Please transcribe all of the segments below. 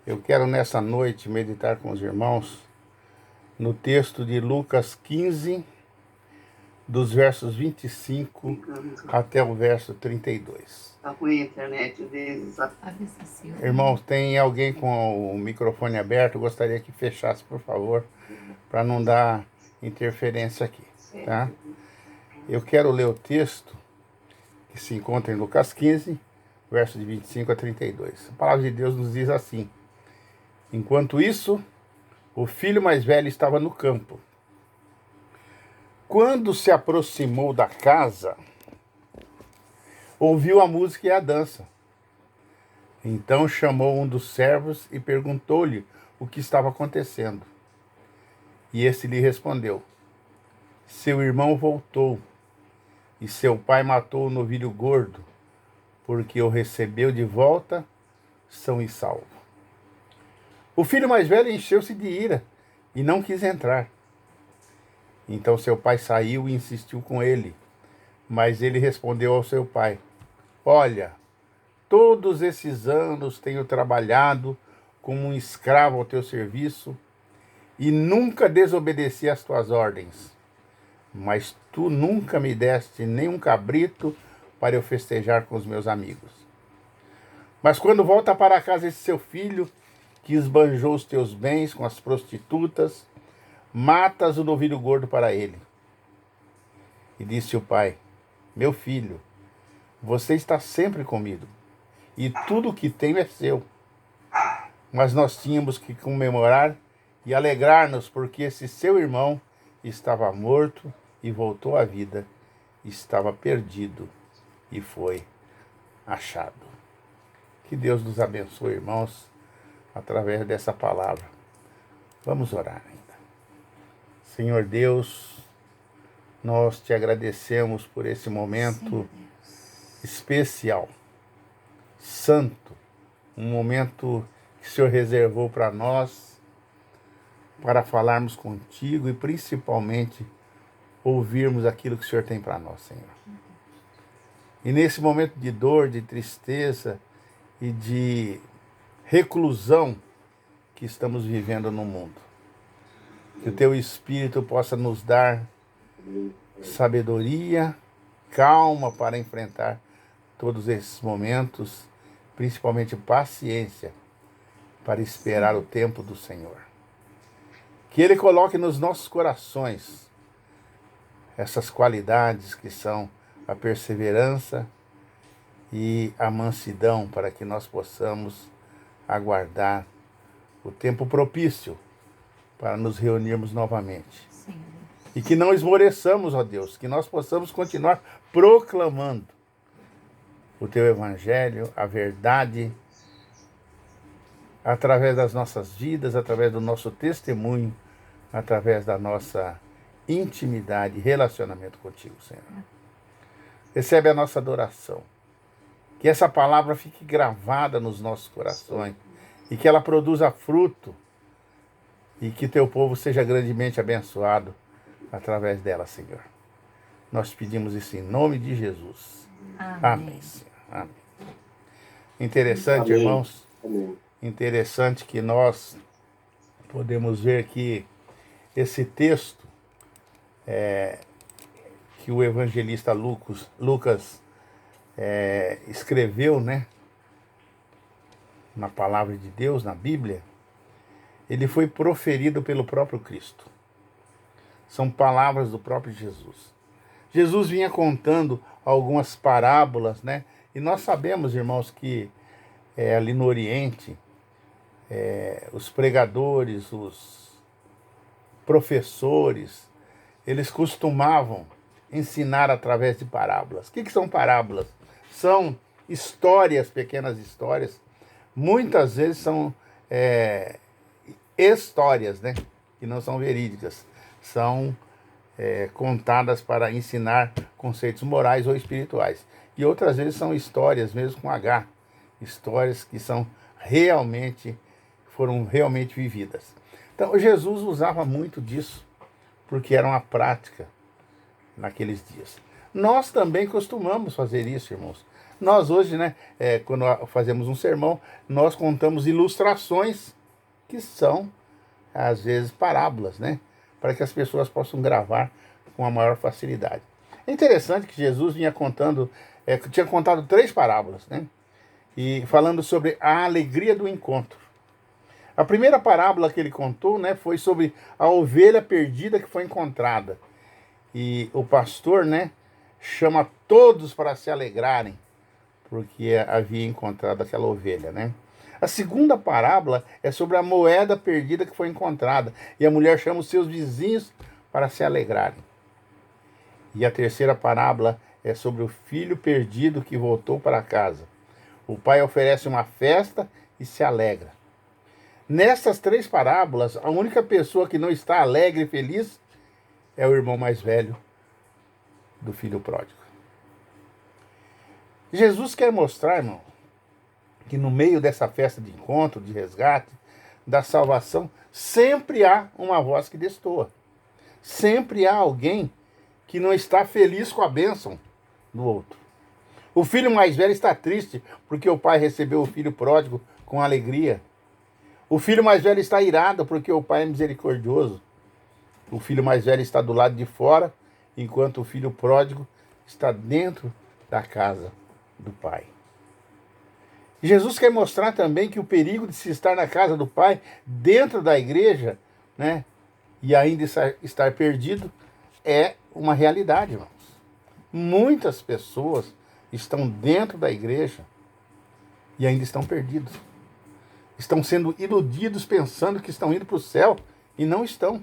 Eu quero nessa noite meditar com os irmãos no texto de Lucas 15, dos versos 25 até o verso 32. Tá com a internet deles. Irmãos, tem alguém com o microfone aberto? Eu gostaria que fechasse, por favor, para não dar interferência aqui, tá? Eu quero ler o texto que se encontra em Lucas 15, versos de 25 a 32. A palavra de Deus nos diz assim: Enquanto isso, o filho mais velho estava no campo. Quando se aproximou da casa, ouviu a música e a dança. Então chamou um dos servos e perguntou-lhe o que estava acontecendo. E esse lhe respondeu: Seu irmão voltou, e seu pai matou o novilho gordo, porque o recebeu de volta são e salvo. O filho mais velho encheu-se de ira e não quis entrar. Então seu pai saiu e insistiu com ele. Mas ele respondeu ao seu pai: Olha, todos esses anos tenho trabalhado como um escravo ao teu serviço e nunca desobedeci às tuas ordens. Mas tu nunca me deste nem um cabrito para eu festejar com os meus amigos. Mas quando volta para casa esse seu filho, que esbanjou os teus bens com as prostitutas, matas o novilho gordo para ele. E disse o pai: Meu filho, você está sempre comigo, e tudo o que tenho é seu. Mas nós tínhamos que comemorar e alegrar-nos, porque esse seu irmão estava morto e voltou à vida, estava perdido e foi achado. Que Deus nos abençoe, irmãos, através dessa palavra. Vamos orar ainda. Senhor Deus, nós te agradecemos por esse momento especial, santo, um momento que o Senhor reservou para nós, para falarmos contigo e principalmente ouvirmos aquilo que o Senhor tem para nós, Senhor. E nesse momento de dor, de tristeza e de reclusão que estamos vivendo no mundo, que o teu Espírito possa nos dar sabedoria, calma para enfrentar todos esses momentos, principalmente paciência para esperar o tempo do Senhor. Que Ele coloque nos nossos corações essas qualidades que são a perseverança e a mansidão, para que nós possamos aguardar o tempo propício para nos reunirmos novamente. Sim. E que não esmoreçamos, ó Deus, que nós possamos continuar proclamando o teu evangelho, a verdade, através das nossas vidas, através do nosso testemunho, através da nossa intimidade e relacionamento contigo, Senhor. Recebe a nossa adoração. Que essa palavra fique gravada nos nossos corações e que ela produza fruto e que teu povo seja grandemente abençoado através dela, Senhor. Nós pedimos isso em nome de Jesus. Amém, Senhor. Amém. Interessante, amém, irmãos. Amém. Interessante que nós podemos ver que esse texto que o evangelista Lucas escreveu, né, na palavra de Deus, na Bíblia, ele foi proferido pelo próprio Cristo. São palavras do próprio Jesus. Jesus vinha contando algumas parábolas, né? E nós sabemos, irmãos, que ali no Oriente, os pregadores, os professores, eles costumavam ensinar através de parábolas. O que são parábolas? São histórias, pequenas histórias. Muitas vezes são histórias, né? Que não são verídicas. São contadas para ensinar conceitos morais ou espirituais. E outras vezes são histórias, mesmo com H. Histórias que foram realmente vividas. Então, Jesus usava muito disso, porque era uma prática naqueles dias. Nós também costumamos fazer isso, irmãos. Nós hoje, né, quando fazemos um sermão, nós contamos ilustrações que são, às vezes, parábolas, né, para que as pessoas possam gravar com a maior facilidade. É interessante que Jesus tinha contado 3 parábolas, né, e falando sobre a alegria do encontro. A primeira parábola que ele contou, né, foi sobre a ovelha perdida que foi encontrada. E o pastor, né, chama todos para se alegrarem, porque havia encontrado aquela ovelha, né? A segunda parábola é sobre a moeda perdida que foi encontrada. E a mulher chama os seus vizinhos para se alegrarem. E a terceira parábola é sobre o filho perdido que voltou para casa. O pai oferece uma festa e se alegra. Nessas 3 parábolas, a única pessoa que não está alegre e feliz é o irmão mais velho do filho pródigo. Jesus quer mostrar, irmão, que no meio dessa festa de encontro, de resgate, da salvação, sempre há uma voz que destoa. Sempre há alguém que não está feliz com a bênção do outro. O filho mais velho está triste porque o pai recebeu o filho pródigo com alegria. O filho mais velho está irado porque o pai é misericordioso. O filho mais velho está do lado de fora, enquanto o filho pródigo está dentro da casa do pai. Jesus quer mostrar também que o perigo de se estar na casa do pai, dentro da igreja, né, e ainda estar perdido, é uma realidade, irmãos. Muitas pessoas estão dentro da igreja e ainda estão perdidos. Estão sendo iludidos pensando que estão indo para o céu e não estão.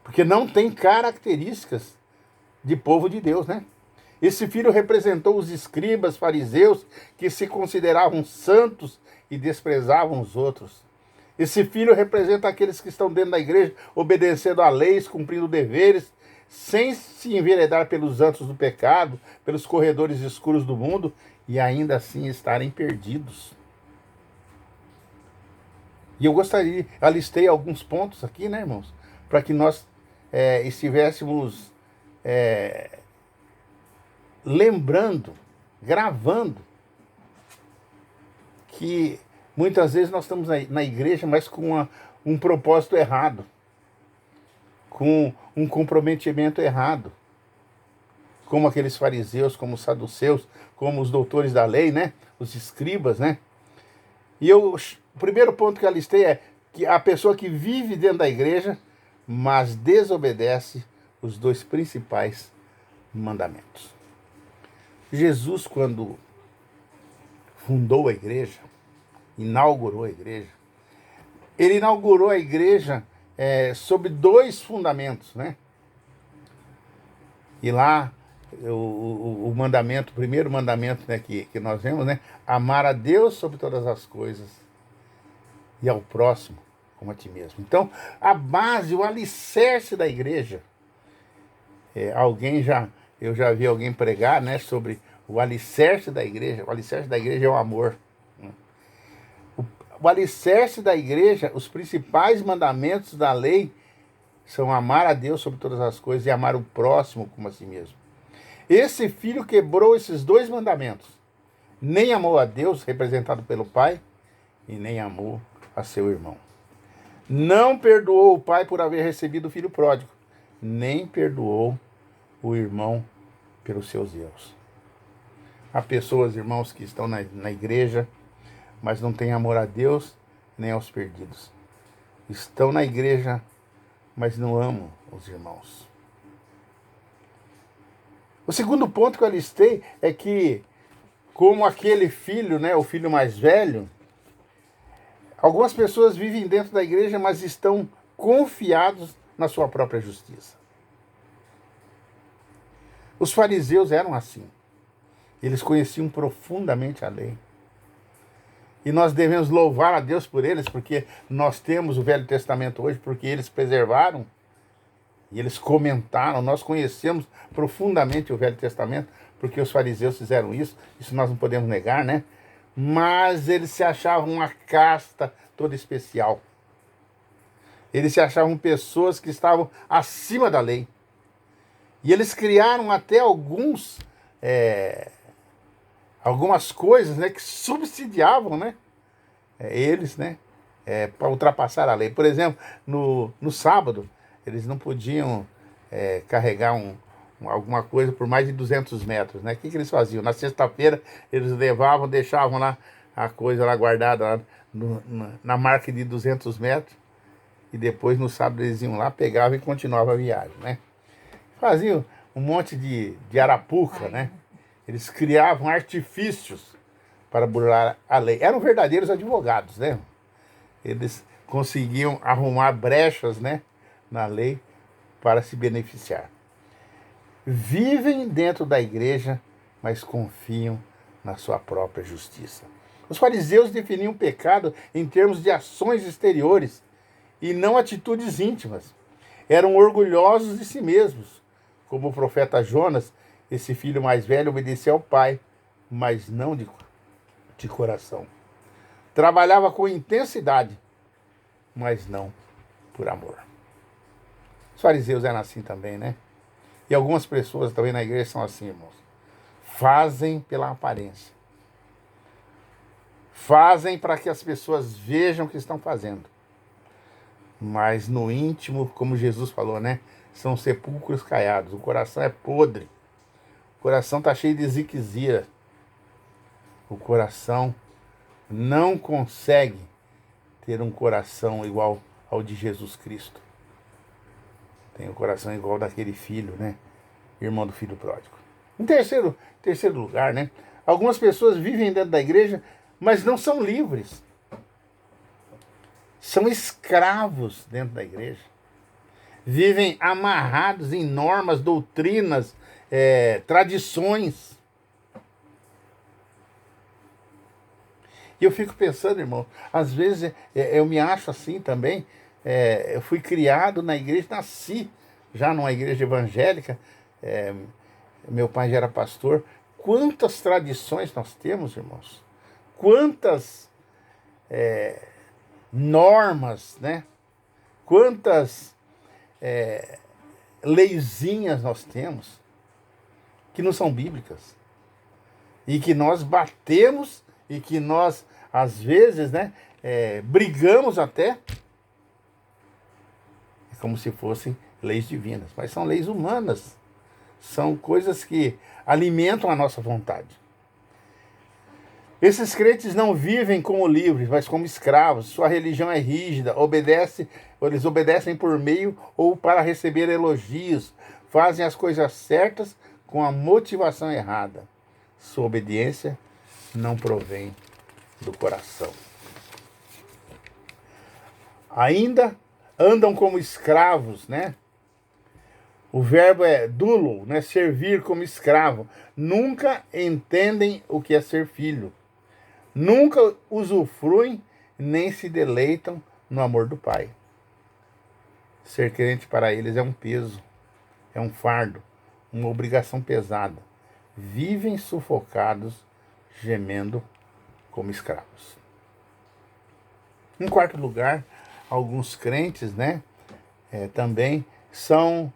Porque não tem características de povo de Deus, né? Esse filho representou os escribas, fariseus, que se consideravam santos e desprezavam os outros. Esse filho representa aqueles que estão dentro da igreja, obedecendo a leis, cumprindo deveres, sem se enveredar pelos antros do pecado, pelos corredores escuros do mundo, e ainda assim estarem perdidos. E eu alistei alguns pontos aqui, né, irmãos, para que nós estivéssemos lembrando, gravando, que muitas vezes nós estamos na igreja, mas com um propósito errado, com um comprometimento errado, como aqueles fariseus, como os saduceus, como os doutores da lei, né, os escribas, né. E o primeiro ponto que eu listei é que a pessoa que vive dentro da igreja, mas desobedece os 2 principais mandamentos. Jesus, quando fundou a igreja, inaugurou a igreja, ele inaugurou a igreja sob 2 fundamentos, né? E lá, o mandamento, o primeiro mandamento, né, que nós vemos, né? Amar a Deus sobre todas as coisas e ao próximo como a ti mesmo. Então, a base, o alicerce da igreja, eu já vi alguém pregar, né, sobre o alicerce da igreja. O alicerce da igreja é o amor. O alicerce da igreja, os principais mandamentos da lei são amar a Deus sobre todas as coisas e amar o próximo como a si mesmo. Esse filho quebrou esses 2 mandamentos. Nem amou a Deus, representado pelo pai, e nem amou a seu irmão. Não perdoou o pai por haver recebido o filho pródigo, nem perdoou o irmão pelos seus erros. Há pessoas, irmãos, que estão na igreja, mas não têm amor a Deus nem aos perdidos. Estão na igreja, mas não amam os irmãos. O segundo ponto que eu listei é que, como aquele filho, né, o filho mais velho, algumas pessoas vivem dentro da igreja, mas estão confiados na sua própria justiça. Os fariseus eram assim. Eles conheciam profundamente a lei. E nós devemos louvar a Deus por eles, porque nós temos o Velho Testamento hoje, porque eles preservaram e eles comentaram. Nós conhecemos profundamente o Velho Testamento, porque os fariseus fizeram isso nós não podemos negar, né? Mas eles se achavam uma casta toda especial. Eles se achavam pessoas que estavam acima da lei. E eles criaram até algumas coisas, né, que subsidiavam, né, eles, né, para ultrapassar a lei. Por exemplo, no sábado, eles não podiam carregar alguma coisa por mais de 200 metros, né? O que eles faziam? Na sexta-feira, eles levavam, deixavam lá a coisa lá guardada lá na marca de 200 metros, e depois no sábado eles iam lá, pegavam e continuavam a viagem, né? Faziam um monte de arapuca, né? Eles criavam artifícios para burlar a lei. Eram verdadeiros advogados, né? Eles conseguiam arrumar brechas, né, na lei para se beneficiar. Vivem dentro da igreja, mas confiam na sua própria justiça. Os fariseus definiam o pecado em termos de ações exteriores e não atitudes íntimas. Eram orgulhosos de si mesmos. Como o profeta Jonas, esse filho mais velho obedecia ao pai, mas não de coração. Trabalhava com intensidade, mas não por amor. Os fariseus eram assim também, né? E algumas pessoas também na igreja são assim, irmãos. Fazem pela aparência. Fazem para que as pessoas vejam o que estão fazendo. Mas no íntimo, como Jesus falou, né? São sepulcros caiados. O coração é podre. O coração está cheio de ziquezira. O coração não consegue ter um coração igual ao de Jesus Cristo. Tem o coração igual daquele filho, né? Irmão do filho pródigo. Em terceiro lugar, né? Algumas pessoas vivem dentro da igreja, mas não são livres. São escravos dentro da igreja. Vivem amarrados em normas, doutrinas, tradições. E eu fico pensando, irmão, às vezes eu me acho assim também. Eu fui criado na igreja, nasci já numa igreja evangélica. Meu pai já era pastor. Quantas tradições nós temos, irmãos? Quantas normas, né? Quantas leizinhas nós temos que não são bíblicas. E que nós batemos e que nós, às vezes, né, brigamos até. É como se fossem leis divinas, mas são leis humanas. São coisas que alimentam a nossa vontade. Esses crentes não vivem como livres, mas como escravos. Sua religião é rígida, eles obedecem por meio ou para receber elogios. Fazem as coisas certas com a motivação errada. Sua obediência não provém do coração. Ainda andam como escravos, né? O verbo é dulo, né? Servir como escravo. Nunca entendem o que é ser filho. Nunca usufruem nem se deleitam no amor do Pai. Ser crente para eles é um peso, é um fardo, uma obrigação pesada. Vivem sufocados, gemendo como escravos. Em quarto lugar, alguns crentes, né, também são,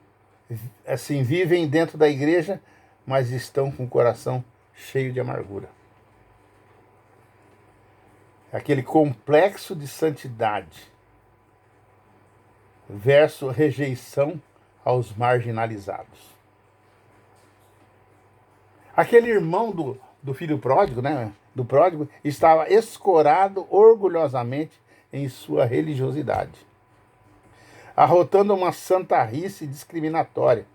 assim, vivem dentro da igreja, mas estão com o coração cheio de amargura. Aquele complexo de santidade versus rejeição aos marginalizados. Aquele irmão do filho pródigo, né, do pródigo, estava escorado orgulhosamente em sua religiosidade, arrotando uma santarrice discriminatória.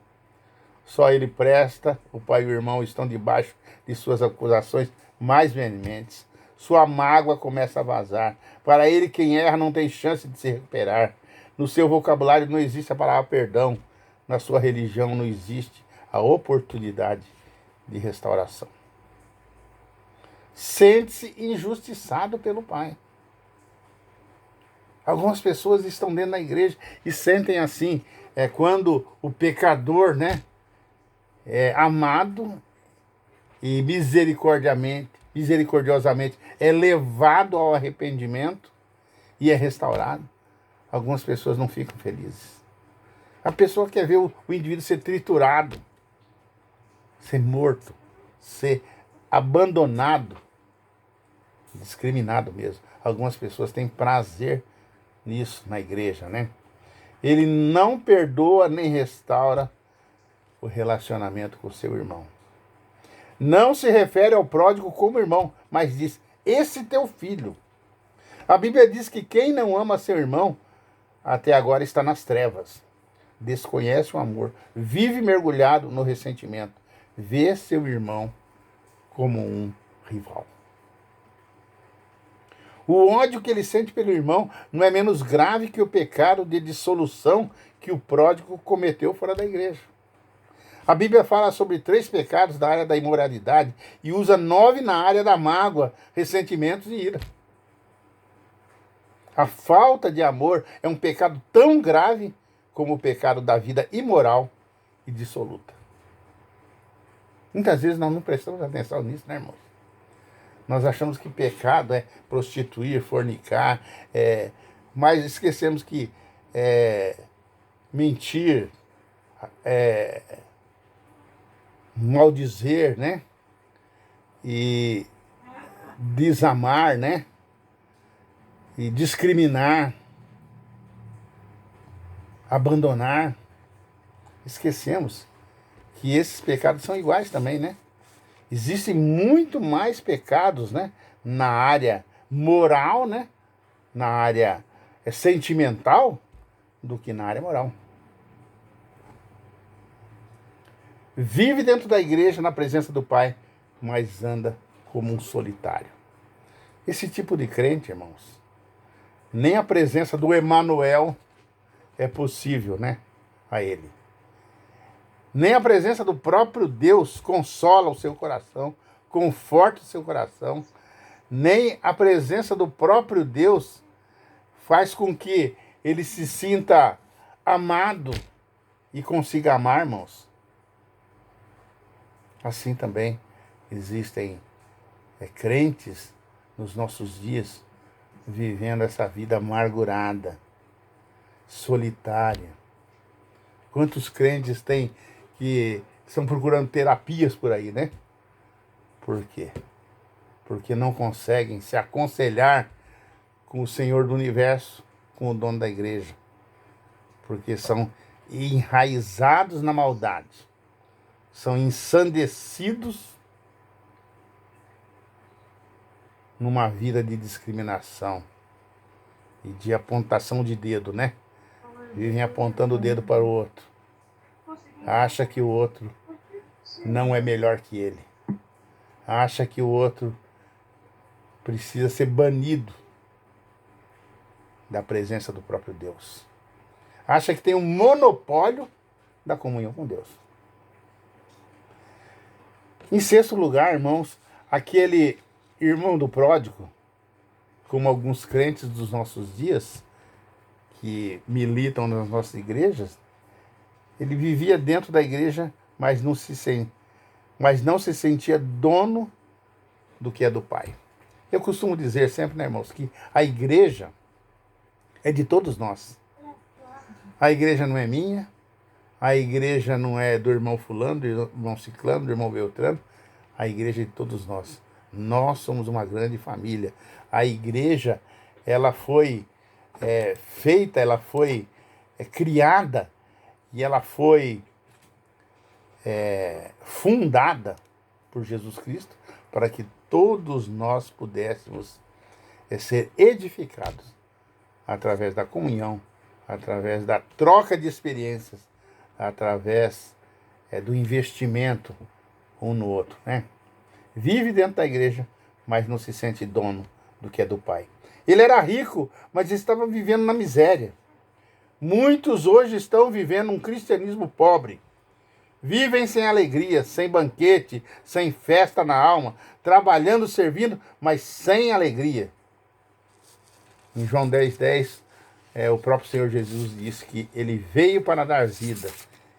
Só ele presta, o pai e o irmão estão debaixo de suas acusações mais veementes. Sua mágoa começa a vazar. Para ele, quem erra não tem chance de se recuperar. No seu vocabulário não existe a palavra perdão. Na sua religião não existe a oportunidade de restauração. Sente-se injustiçado pelo Pai. Algumas pessoas estão dentro da igreja e sentem assim, quando o pecador, né, é amado e misericordiosamente é levado ao arrependimento e é restaurado, algumas pessoas não ficam felizes. A pessoa quer ver o indivíduo ser triturado, ser morto, ser abandonado, discriminado mesmo. Algumas pessoas têm prazer nisso na igreja, né? Ele não perdoa nem restaura o relacionamento com o seu irmão. Não se refere ao pródigo como irmão, mas diz, esse teu filho. A Bíblia diz que quem não ama seu irmão, até agora está nas trevas. Desconhece o amor, vive mergulhado no ressentimento, vê seu irmão como um rival. O ódio que ele sente pelo irmão não é menos grave que o pecado de dissolução que o pródigo cometeu fora da igreja. A Bíblia fala sobre 3 pecados da área da imoralidade e usa 9 na área da mágoa, ressentimentos e ira. A falta de amor é um pecado tão grave como o pecado da vida imoral e dissoluta. Muitas vezes nós não prestamos atenção nisso, né, irmãos? Nós achamos que pecado é prostituir, fornicar, mas esquecemos que mentir, maldizer, né? E desamar, né? E discriminar, abandonar. Esquecemos que esses pecados são iguais também, né? Existem muito mais pecados, né? Na área moral, né? Na área sentimental, do que na área moral. Vive dentro da igreja, na presença do Pai, mas anda como um solitário. Esse tipo de crente, irmãos, nem a presença do Emanuel é possível, né? A ele. Nem a presença do próprio Deus consola o seu coração, conforta o seu coração. Nem a presença do próprio Deus faz com que ele se sinta amado e consiga amar, irmãos. Assim também existem crentes nos nossos dias vivendo essa vida amargurada, solitária. Quantos crentes tem que estão procurando terapias por aí, né? Por quê? Porque não conseguem se aconselhar com o Senhor do Universo, com o dono da igreja. Porque são enraizados na maldade. São ensandecidos numa vida de discriminação e de apontação de dedo, né? Vivem apontando o dedo para o outro. Acha que o outro não é melhor que ele. Acha que o outro precisa ser banido da presença do próprio Deus. Acha que tem um monopólio da comunhão com Deus. Em 6º lugar, irmãos, aquele irmão do pródigo, como alguns crentes dos nossos dias, que militam nas nossas igrejas, ele vivia dentro da igreja, mas não se sentia dono do que é do Pai. Eu costumo dizer sempre, né, irmãos, que a igreja é de todos nós. A igreja não é minha, a igreja não é do irmão fulano, do irmão ciclano, do irmão beltrano. A igreja é de todos nós. Nós somos uma grande família. A igreja, ela foi feita, ela foi criada e ela foi fundada por Jesus Cristo para que todos nós pudéssemos ser edificados através da comunhão, através da troca de experiências, através do investimento um no outro, né? Vive dentro da igreja, mas não se sente dono do que é do Pai. Ele era rico, mas estava vivendo na miséria. Muitos hoje estão vivendo um cristianismo pobre. Vivem sem alegria, sem banquete, sem festa na alma, trabalhando, servindo, mas sem alegria. Em João 10:10, o próprio Senhor Jesus disse que ele veio para dar vida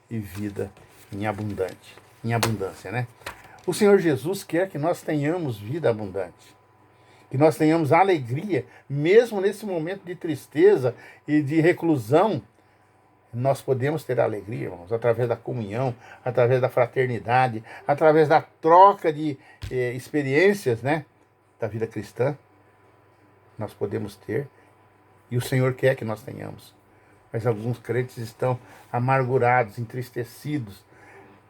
e vida em abundância, né? O Senhor Jesus quer que nós tenhamos vida abundante, que nós tenhamos alegria, mesmo nesse momento de tristeza e de reclusão, nós podemos ter alegria, irmãos, através da comunhão, através da fraternidade, através da troca de experiências, né, da vida cristã. Nós podemos ter, e o Senhor quer que nós tenhamos. Mas alguns crentes estão amargurados, entristecidos,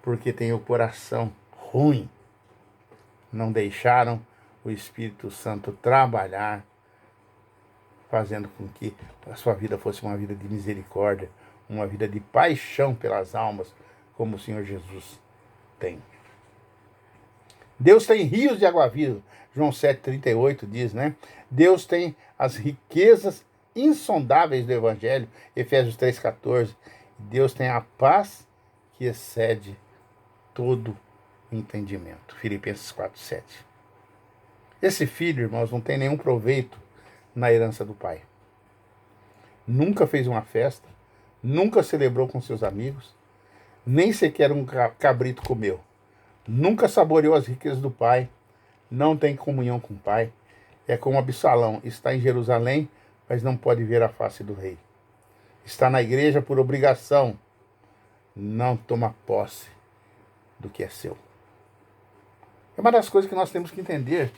porque têm o coração ruim. Não deixaram o Espírito Santo trabalhar, fazendo com que a sua vida fosse uma vida de misericórdia, uma vida de paixão pelas almas, como o Senhor Jesus tem. Deus tem rios de água viva. João 7,38 diz, né? Deus tem as riquezas insondáveis do Evangelho. Efésios 3,14. Deus tem a paz que excede todo entendimento. Filipenses 4,7. Esse filho, irmãos, não tem nenhum proveito na herança do pai. Nunca fez uma festa, nunca celebrou com seus amigos, nem sequer um cabrito comeu. Nunca saboreou as riquezas do pai, não tem comunhão com o pai. É como Absalão, está em Jerusalém, mas não pode ver a face do rei. Está na igreja por obrigação, não toma posse do que é seu. É uma das coisas que nós temos que entender.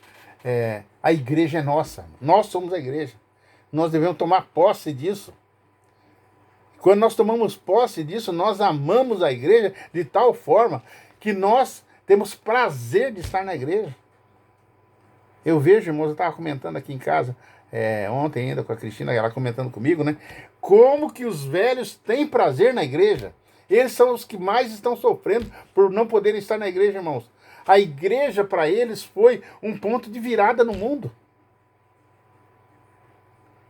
A igreja é nossa, nós somos a igreja. Nós devemos tomar posse disso. Quando nós tomamos posse disso, nós amamos a igreja de tal forma que nós temos prazer de estar na igreja. Eu vejo, irmãos, eu estava comentando aqui em casa, ontem ainda com a Cristina, ela comentando comigo, né? Como que os velhos têm prazer na igreja. Eles são os que mais estão sofrendo por não poderem estar na igreja, irmãos. A igreja, para eles, foi um ponto de virada no mundo.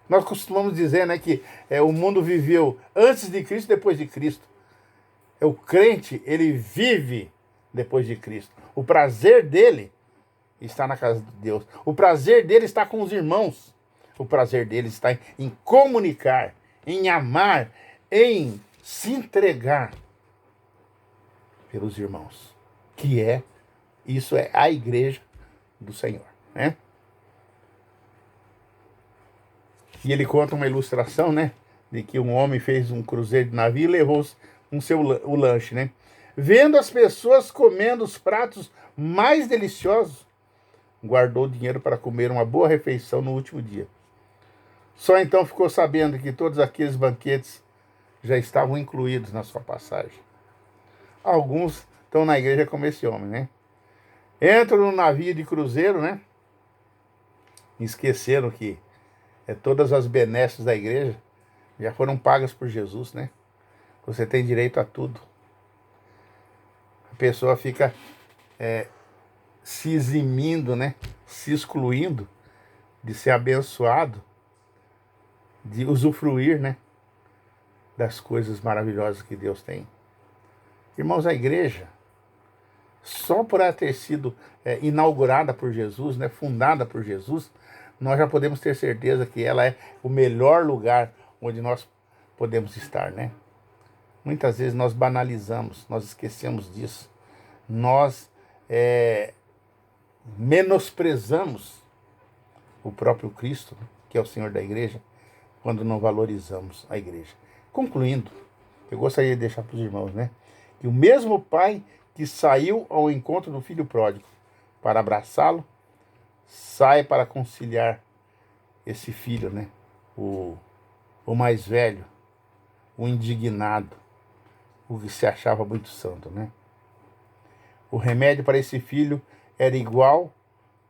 Nós costumamos dizer, né, que o mundo viveu antes de Cristo e depois de Cristo. O crente, ele vive depois de Cristo. O prazer dele está na casa de Deus. O prazer dele está com os irmãos. O prazer dele está em comunicar, em amar, em se entregar pelos irmãos. Isso é a igreja do Senhor, né? E ele conta uma ilustração, né? De que um homem fez um cruzeiro de navio e levou o lanche, né? Vendo as pessoas comendo os pratos mais deliciosos, guardou dinheiro para comer uma boa refeição no último dia. Só então ficou sabendo que todos aqueles banquetes já estavam incluídos na sua passagem. Alguns estão na igreja como esse homem, né? Entram no navio de cruzeiro, né? Esqueceram que todas as benesses da igreja já foram pagas por Jesus, né? Você tem direito a tudo. A pessoa fica se eximindo, né? Se excluindo de ser abençoado, de usufruir, né? Das coisas maravilhosas que Deus tem. Irmãos, a igreja, só por ela ter sido inaugurada por Jesus, né? Fundada por Jesus, nós já podemos ter certeza que ela é o melhor lugar onde nós podemos estar, né? Muitas vezes nós banalizamos, nós esquecemos disso. Nós menosprezamos o próprio Cristo, que é o Senhor da igreja, quando não valorizamos a igreja. Concluindo, eu gostaria de deixar para os irmãos, né? Que o mesmo pai que saiu ao encontro do filho pródigo para abraçá-lo, sai para conciliar esse filho, né? O mais velho, o indignado, o que se achava muito santo, né? O remédio para esse filho era igual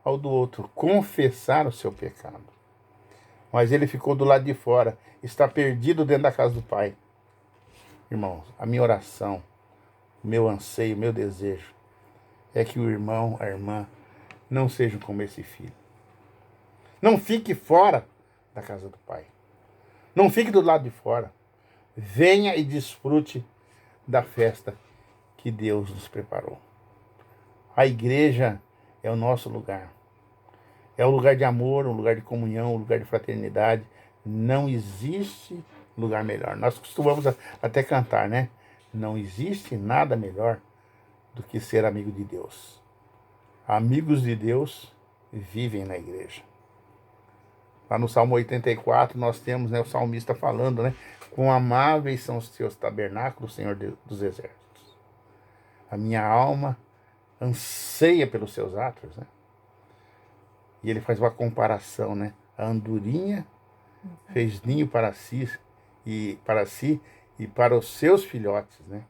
ao do outro, confessar o seu pecado. Mas ele ficou do lado de fora, está perdido dentro da casa do pai. Irmãos, a minha oração, o meu anseio, o meu desejo é que o irmão, a irmã, não sejam como esse filho. Não fique fora da casa do pai. Não fique do lado de fora. Venha e desfrute da festa que Deus nos preparou. A igreja é o nosso lugar. É um lugar de amor, um lugar de comunhão, um lugar de fraternidade. Não existe lugar melhor. Nós costumamos até cantar, né? Não existe nada melhor do que ser amigo de Deus. Amigos de Deus vivem na igreja. Lá no Salmo 84 nós temos, né, o salmista falando, né? Quão amáveis são os teus tabernáculos, Senhor dos exércitos. A minha alma anseia pelos seus atos, né? E ele faz uma comparação, né? A andorinha fez ninho para si e para os seus filhotes, né?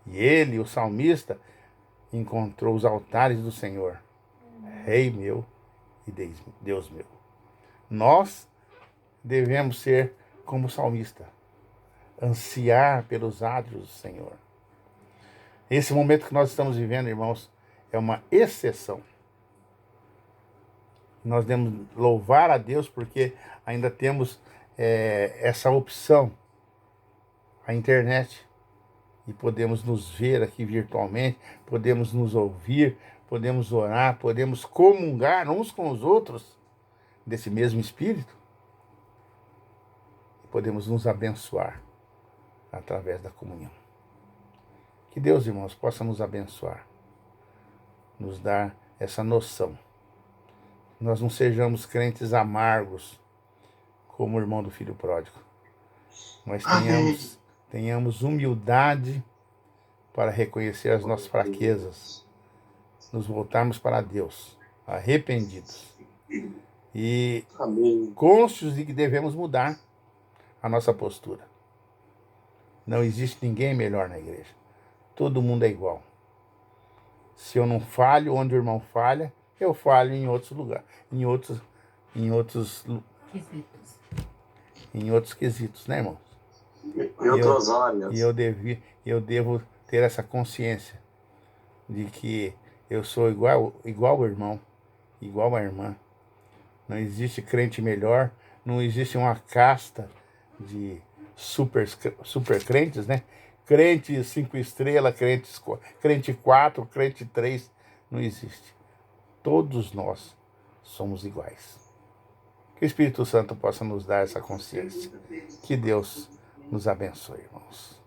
E ele, o salmista, encontrou os altares do Senhor, Rei meu e Deus meu. Nós devemos ser como o salmista, ansiar pelos átrios do Senhor. Esse momento que nós estamos vivendo, irmãos, é uma exceção. Nós devemos louvar a Deus porque ainda temos essa opção, a internet, e podemos nos ver aqui virtualmente, podemos nos ouvir, podemos orar, podemos comungar uns com os outros desse mesmo Espírito, e podemos nos abençoar através da comunhão. Que Deus, irmãos, possa nos abençoar, nos dar essa noção. Nós não sejamos crentes amargos, como o irmão do filho pródigo, mas tenhamos humildade para reconhecer as nossas fraquezas, nos voltarmos para Deus, arrependidos e conscientes de que devemos mudar a nossa postura. Não existe ninguém melhor na igreja. Todo mundo é igual. Se eu não falho onde o irmão falha, eu falho em outros lugares, em outros quesitos, né, irmãos? Em outras áreas. E eu devo ter essa consciência de que eu sou igual ao irmão, igual à irmã. Não existe crente melhor, não existe uma casta de super crentes, né? Crente 5 estrelas, crente 4, crente 3, não existe. Todos nós somos iguais. Que o Espírito Santo possa nos dar essa consciência. Que Deus nos abençoe, irmãos.